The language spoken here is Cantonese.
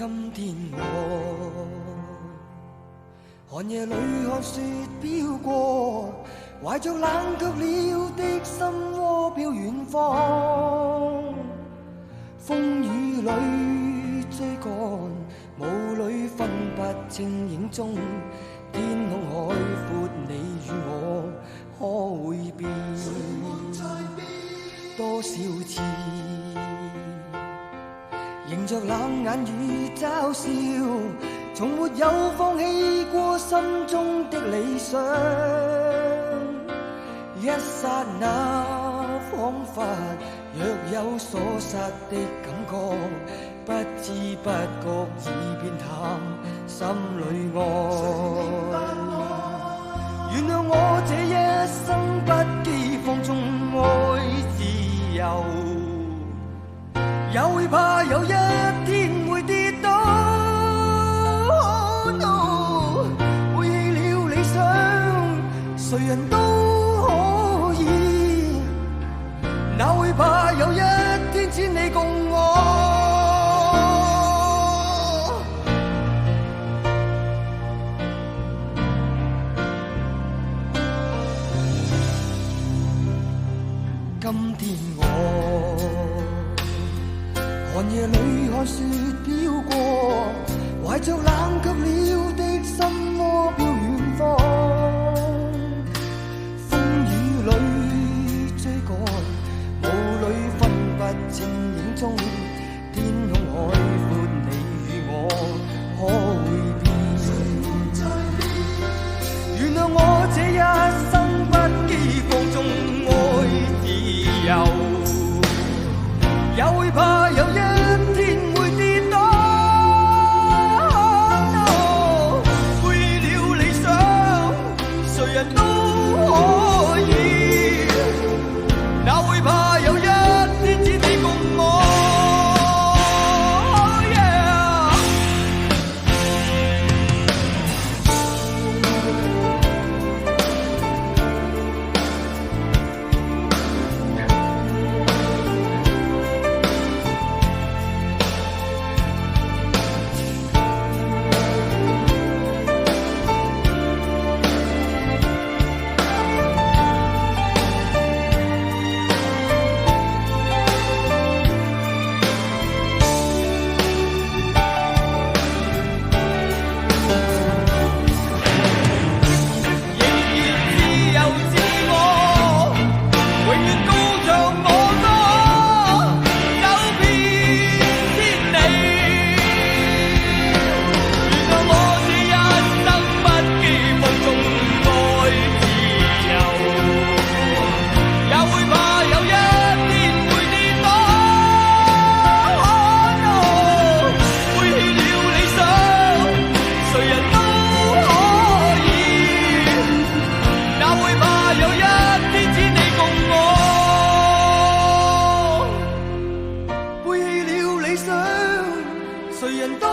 今天我寒夜裏看雪飄過，懷着冷卻了的心窩飄遠方。風雨裏追趕，霧裏分不清影蹤。天空海闊，你與我可會變？多少次迎着冷眼與嘲笑，從沒有放棄過心中的理想。一剎那彷彿若有所失的感覺，不知不覺已變淡心裏愛。原諒我這一生不羈放縱愛自由，也會怕有一天會跌倒。Oh no， 背棄了理想，誰人都可以，哪會怕有一天只你共我。今天我寒夜裏看雪飄過，懷着冷卻了的心窩飄遠方。風雨裏追趕，霧裏分不清影蹤。天空海闊，你與我可會變？原諒我這一生不羈放縱愛自由，也會怕有一天會跌倒。Oh no， 背棄了理想，誰人都可以，哪會怕有一天只你共我。Oh yeah， 背棄了理想，誰人都